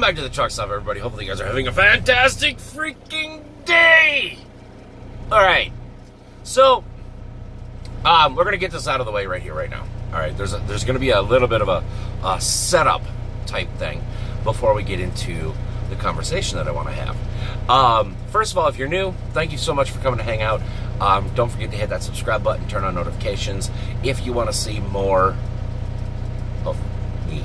back to the Truckstop, everybody. Hopefully you guys are having a fantastic freaking day. All right. So, we're going to get this out of the way right here, right now. All right. There's going to be a little bit of a setup type thing before we get into the conversation that I want to have. First of all, if you're new, thank you so much for coming to hang out. Don't forget to hit that subscribe button, turn on notifications if you want to see more of me.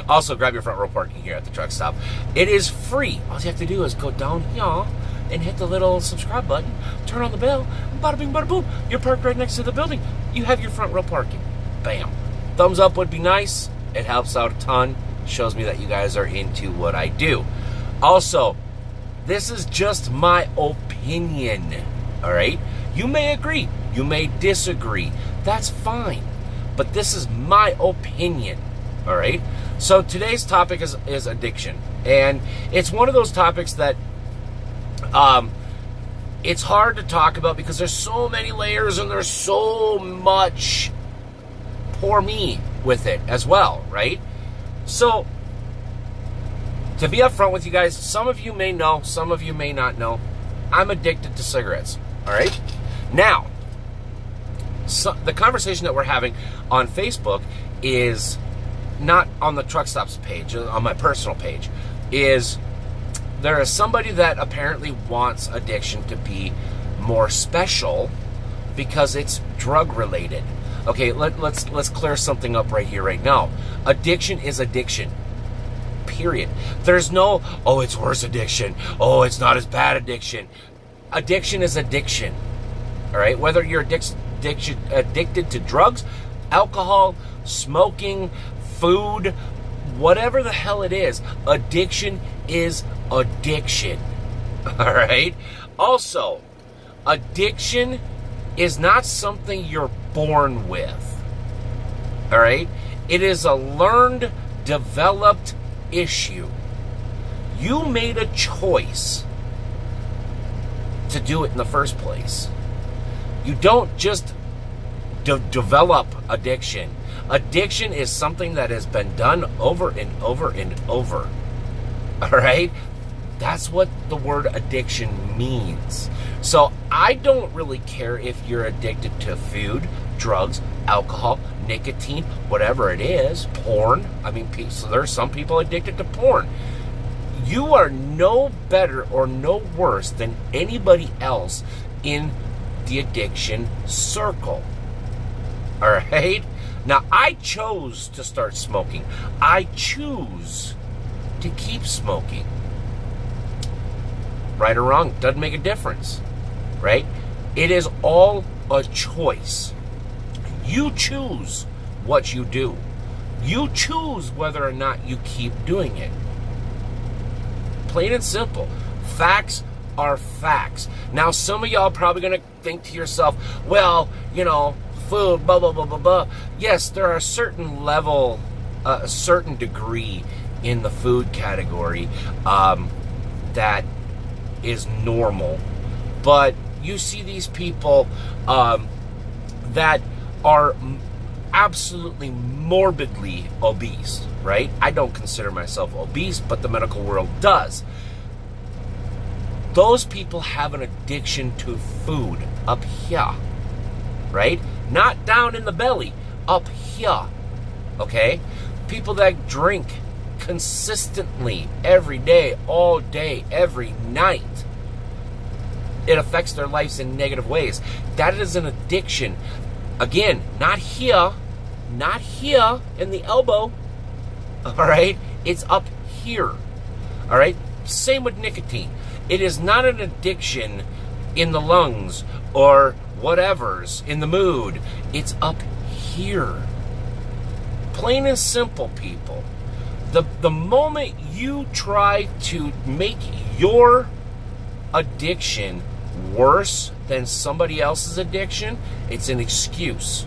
Also, grab your front row parking here at the Truckstop. It is free. All you have to do is go down here and hit the little subscribe button, turn on the bell, bada bing, bada boom. You're parked right next to the building. You have your front row parking. Bam. Thumbs up would be nice. It helps out a ton. Shows me that you guys are into what I do. Also, this is just my opinion, all right? You may agree. You may disagree. That's fine. But this is my opinion, all right? So today's topic is addiction. And it's one of those topics that it's hard to talk about because there's so many layers and there's so much poor me with it as well, right? So, to be upfront with you guys, some of you may know, some of you may not know, I'm addicted to cigarettes, all right? Now, the conversation that we're having on Facebook is not on the Truckstop's page, on my personal page, is there is somebody that apparently wants addiction to be more special because it's drug related. Okay, let's clear something up right here, right now. Addiction is addiction. Period. There's no, oh, it's worse addiction. Oh, it's not as bad addiction. Addiction is addiction. All right? Whether you're addicted to drugs, alcohol, smoking, food, whatever the hell it is, addiction is addiction. All right? Also, addiction is not something you're born with. All right? It is a learned, developed issue. You made a choice to do it in the first place. You don't just develop addiction. Addiction is something that has been done over and over and over. All right? That's what the word addiction means. So I don't really care if you're addicted to food, drugs, alcohol, nicotine, whatever it is, porn. I mean, so there's some people addicted to porn. You are no better or no worse than anybody else in the addiction circle. All right? Now, I chose to start smoking. I choose to keep smoking. Right or wrong, doesn't make a difference, right? It is all a choice. You choose what you do. You choose whether or not you keep doing it. Plain and simple. Facts are facts. Now, some of y'all probably going to think to yourself, well, you know, food, blah, blah, blah, blah, blah. Yes, there are a certain level, a certain degree in the food category that is normal. But you see these people that are absolutely morbidly obese, right? I don't consider myself obese, but the medical world does. Those people have an addiction to food up here, right? Not down in the belly, up here, okay? People that drink consistently every day, all day, every night. It affects their lives in negative ways. That is an addiction. Again, not here in the elbow, all right? It's up here, all right? Same with nicotine. It is not an addiction in the lungs or whatever's in the mood. It's up here. Plain and simple, people. The moment you try to make your addiction worse than somebody else's addiction, it's an excuse.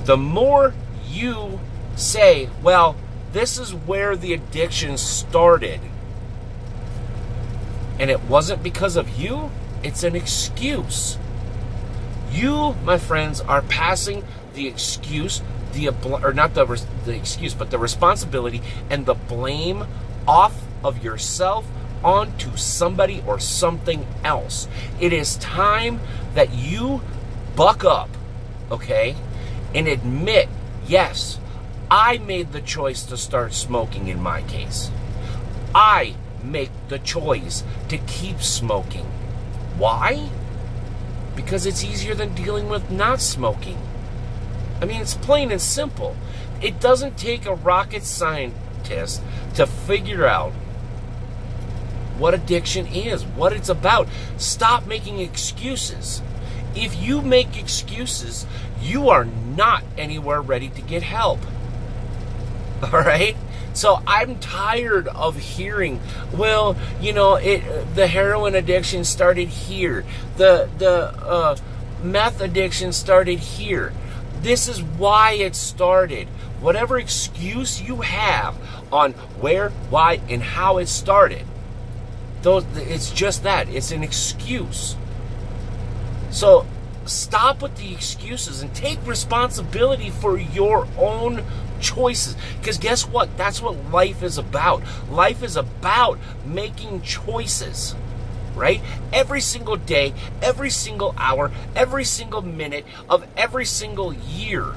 The more you say, well, this is where the addiction started, and it wasn't because of you, it's an excuse. You, my friends, are passing the excuse, or not the excuse, but the responsibility and the blame off of yourself onto somebody or something else. It is time that you buck up, okay, and admit, yes, I made the choice to start smoking in my case. I make the choice to keep smoking. Why? Because it's easier than dealing with not smoking. I mean, it's plain and simple. It doesn't take a rocket scientist to figure out what addiction is, what it's about. Stop making excuses. If you make excuses, you are not anywhere ready to get help. All right? So I'm tired of hearing, well, you know, the heroin addiction started here. The meth addiction started here. This is why it started. Whatever excuse you have on where, why, and how it started, it's just that. It's an excuse. So stop with the excuses and take responsibility for your own choices. Because guess what? That's what life is about. Life is about making choices, right? Every single day, every single hour, every single minute of every single year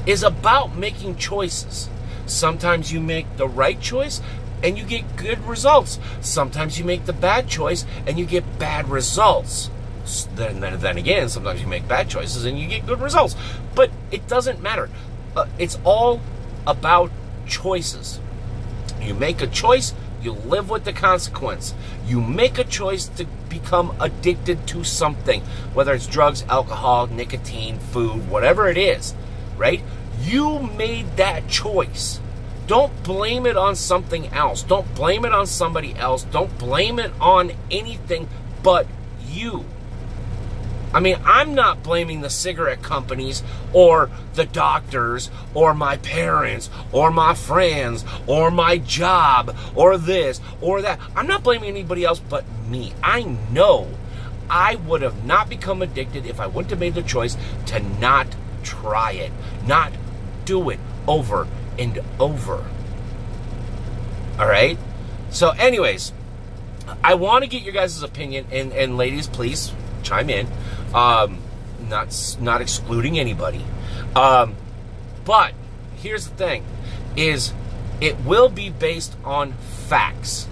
is about making choices. Sometimes you make the right choice and you get good results. Sometimes you make the bad choice and you get bad results. Then again, sometimes you make bad choices and you get good results. But it doesn't matter. It's all about choices. You make a choice, you live with the consequence. You make a choice to become addicted to something, whether it's drugs, alcohol, nicotine, food, whatever it is, right? You made that choice. Don't blame it on something else. Don't blame it on somebody else. Don't blame it on anything but you. I mean, I'm not blaming the cigarette companies or the doctors or my parents or my friends or my job or this or that. I'm not blaming anybody else but me. I know I would have not become addicted if I wouldn't have made the choice to not try it, not do it over and over. All right? So anyways, I want to get your guys' opinion, and ladies, please chime in. Not excluding anybody. But here's the thing, is it will be based on facts.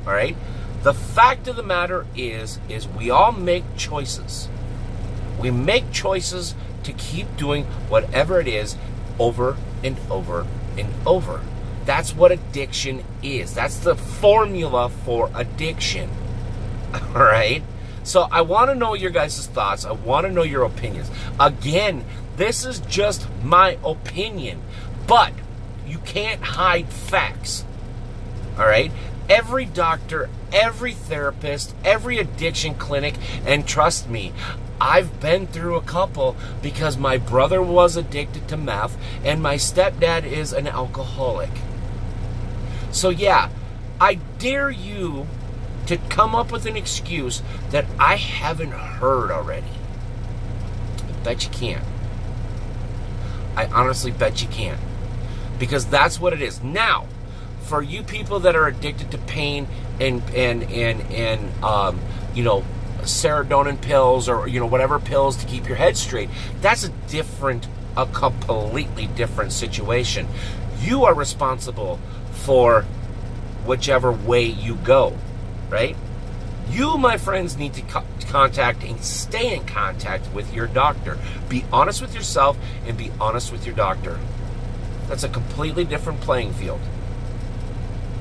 All right? The fact of the matter is we all make choices. We make choices to keep doing whatever it is over and over and over. That's what addiction is. That's the formula for addiction. All right? So I want to know your guys' thoughts. I want to know your opinions. Again, this is just my opinion, but you can't hide facts. All right? Every doctor, every therapist, every addiction clinic, and trust me, I've been through a couple because my brother was addicted to meth and my stepdad is an alcoholic. So yeah, I dare you to come up with an excuse that I haven't heard already. I bet you can't. I honestly bet you can't. Because that's what it is. Now, for you people that are addicted to pain and you know, serotonin pills or, you know, whatever pills to keep your head straight, that's a completely different situation. You are responsible for whichever way you go, right? You, my friends, need to contact and stay in contact with your doctor. Be honest with yourself and be honest with your doctor. That's a completely different playing field.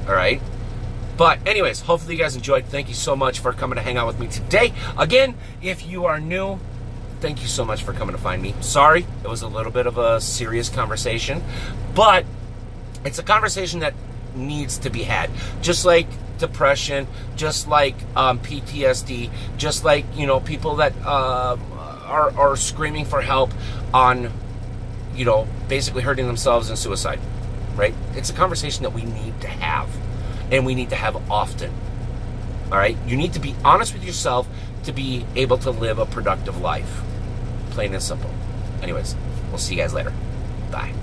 All right? But anyways, hopefully you guys enjoyed. Thank you so much for coming to hang out with me today. Again, if you are new, thank you so much for coming to find me. Sorry, it was a little bit of a serious conversation, but it's a conversation that needs to be had. Just like depression, just like PTSD, just like, you know, people that are screaming for help on, you know, basically hurting themselves and suicide, right? It's a conversation that we need to have, and we need to have often. All right? You need to be honest with yourself to be able to live a productive life. Plain and simple. anyways, we'll see you guys later. Bye.